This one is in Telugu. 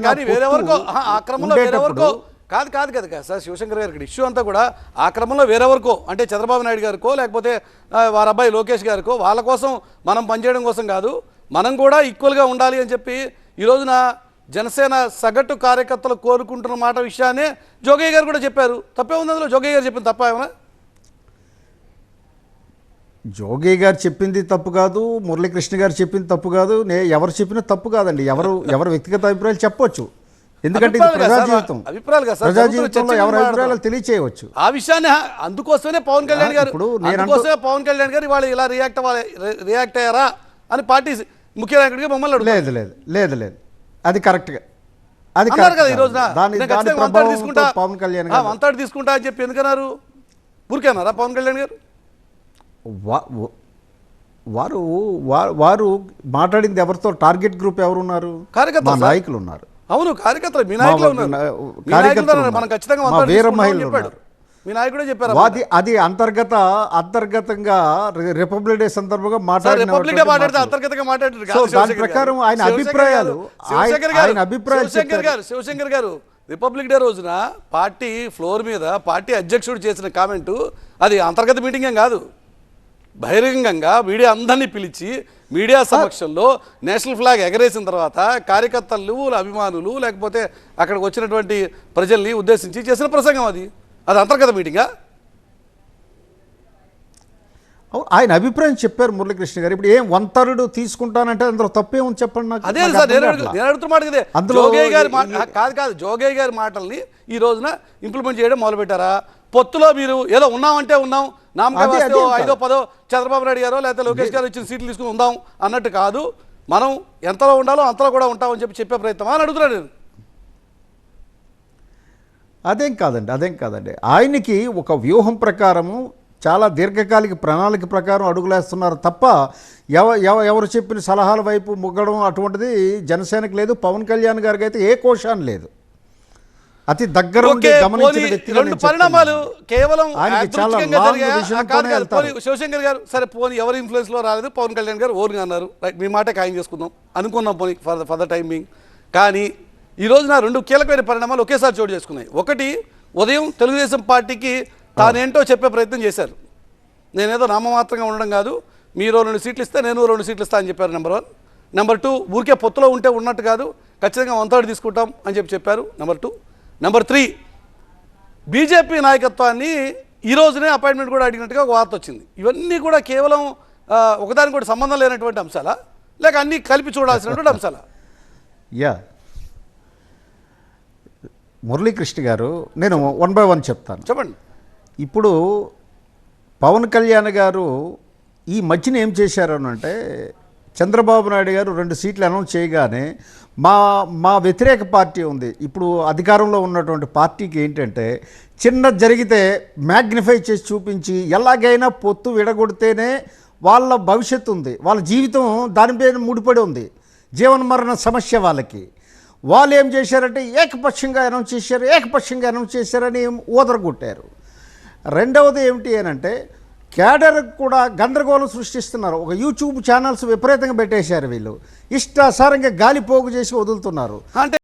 కానీ వేరెవరికో ఆ క్రమంలో వేరెవరికో కాదు కాదు కదా కదా సార్ శివశంకర్ గారికి ఇష్యూ అంతా కూడా ఆ క్రమంలో వేరెవరికో అంటే చంద్రబాబు నాయుడు గారికో లేకపోతే వారి అబ్బాయి లోకేష్ గారికో వాళ్ళ కోసం మనం పనిచేయడం కోసం కాదు, మనం కూడా ఈక్వల్గా ఉండాలి అని చెప్పి ఈ రోజున జనసేన సగటు కార్యకర్తలు కోరుకుంటున్న మాట విషయాన్ని జోగయ్య గారు కూడా చెప్పారు. తప్పే ఉంది అందులో? జోగయ్య గారు చెప్పింది తప్ప ఏమన్నా? జోగయ్య గారు చెప్పింది తప్పు కాదు, మురళీకృష్ణ గారు చెప్పింది తప్పు కాదు, ఎవరు చెప్పినా తప్పు కాదండి. ఎవరు వ్యక్తిగత అభిప్రాయాలు చెప్పొచ్చు, ఎందుకంటే ఇది ప్రజా జీవితం. ప్రజా జీవితంలో ఎవరి అభిప్రాయాలు తెలియచేయవచ్చు. ఆ విషయాన్ని అందుకోసమే పవన్ కళ్యాణ్ గారు వాళ్ళు ఇలా రియాక్ట్ అయ్యారా అని పార్టీ ముఖ్య నాయకుడిగా మమ్మల్ని లేదు లేదు లేదు లేదు అది కరెక్ట్గా అది కదా ఈ రోజున పవన్ కళ్యాణ్ అంతటి తీసుకుంటా అని చెప్పి ఎందుకన్నారు? ఊరికేనారా పవన్ కళ్యాణ్ గారు? వారు వారు మాట్లాడింది ఎవరితో? టార్గెట్ గ్రూప్ ఎవరున్నారు? కార్యకర్తలు, నాయకులు ఉన్నారు. అవును కార్యకర్తలు, మీ నాయకులు ఉన్నారు. మనం ఖచ్చితంగా వీర మహిళలు ఉన్నారు. మీ నాయకుడే చెప్పారు అది అంతర్గతంగా రిపబ్లిక్ డే సందర్భంగా మాట్లాడితే దాని ప్రకారం ఆయన అభిప్రాయాలు శివశంకర్ గారు రిపబ్లిక్ డే రోజున పార్టీ ఫ్లోర్ మీద పార్టీ అధ్యక్షుడు చేసిన కామెంటు అది అంతర్గత మీటింగ్ ఏం కాదు. బహిరంగంగా మీడియా అందరినీ పిలిచి మీడియా సమక్షంలో నేషనల్ ఫ్లాగ్ ఎగరేసిన తర్వాత కార్యకర్తలు, అభిమానులు లేకపోతే అక్కడికి వచ్చినటువంటి ప్రజల్ని ఉద్దేశించి చేసిన ప్రసంగం అది అంతర్గత మీటింగా? ఆయన అభిప్రాయం చెప్పారు మురళీకృష్ణ గారు. ఇప్పుడు ఏం 1/3 తీసుకుంటానంటే అందులో తప్పేముంది చెప్పండి నాకు. అదే సార్ నేను అడుగుతున్న మాట కదే. జోగయ్య గారి మాటల్ని ఈ రోజున ఇంప్లిమెంట్ చేయడం మొదలుపెట్టారా? పొత్తులో మీరు ఏదో ఉన్నామంటే ఉన్నాం, నామకాయ 5దో 10దో చంద్రబాబు నాయుడు గారో లేకపోతే లోకేష్ గారు ఇచ్చిన సీట్లు తీసుకుని ఉందాం అన్నట్టు కాదు, మనం ఎంతలో ఉండాలో అంతలో కూడా ఉంటామని చెప్పే ప్రయత్నం అని అడుగుతున్నాను నేను. అదేం కాదండి. ఆయనకి ఒక వ్యూహం ప్రకారము చాలా దీర్ఘకాలిక ప్రణాళిక ప్రకారం అడుగులేస్తున్నారు తప్ప ఎవరు చెప్పిన సలహాల వైపు ముగ్గడం అటువంటిది జనసేనకు లేదు. పవన్ కళ్యాణ్ గారికి అయితే ఏ కోశాన్ని లేదు. అతి దగ్గర గమనించిన వ్యక్తి పరిణామాలు కేవలం శివశంకర్ గారు సరే పోనీ ఎవరి ఇన్ఫ్లుయెన్స్ లో రాలేదు, పవన్ కళ్యాణ్ గారు ఓన్గా అన్నారు, మీ మాటే ఖాయం చేసుకుందాం అనుకున్నాం పోనీ ఫర్ ద టైమింగ్. కానీ ఈ రోజున 2 కీలకమైన పరిణామాలు ఒకేసారి చోటు చేసుకున్నాయి. ఒకటి, ఉదయం తెలుగుదేశం పార్టీకి తానేంటో చెప్పే ప్రయత్నం చేశారు. నేనేదో నామమాత్రంగా ఉండడం కాదు, మీరు 2 సీట్లు ఇస్తే నేను 2 సీట్లు ఇస్తా అని చెప్పారు. నెంబర్ 1. నెంబర్ 2, ఊరికే పొత్తులో ఉంటే ఉన్నట్టు కాదు, ఖచ్చితంగా 1/3 తీసుకుంటాం అని చెప్పారు. నెంబర్ 2. నెంబర్ 3, బీజేపీ నాయకత్వాన్ని ఈ రోజునే అపాయింట్మెంట్ కూడా అడిగినట్టుగా ఒక వార్త వచ్చింది. ఇవన్నీ కూడా కేవలం ఒకదానికి కూడా సంబంధం లేనటువంటి అంశాలా, లేక అన్నీ కలిపి చూడాల్సినటువంటి అంశాలా? మురళీకృష్ణ గారు, నేను 1 by 1 చెప్తాను. చెప్పండి. ఇప్పుడు పవన్ కళ్యాణ్ గారు ఈ మధ్యన ఏం చేశారు అంటే, చంద్రబాబు నాయుడు గారు 2 సీట్లు అనౌన్స్ చేయగానే మా వ్యతిరేక పార్టీ ఉంది, ఇప్పుడు అధికారంలో ఉన్నటువంటి పార్టీకి ఏంటంటే చిన్న జరిగితే మ్యాగ్నిఫై చేసి చూపించి ఎలాగైనా పొత్తు విడగొడితేనే వాళ్ళ భవిష్యత్తు ఉంది, వాళ్ళ జీవితం దానిపైన ముడిపడి ఉంది, జీవన మరణ సమస్య వాళ్ళకి. వాళ్ళు ఏం చేశారంటే ఏకపక్షంగా అనౌన్స్ చేశారని ఊదరగొట్టారు. రెండవది ఏమిటి అంటే క్యాడర్ కూడా గందరగోళం సృష్టిస్తున్నారు. ఒక యూట్యూబ్ ఛానల్స్ విపరీతంగా పెట్టేశారు. వీళ్ళు ఇష్టాసారంగా గాలిపోగు చేసి వదులుతున్నారు. అంటే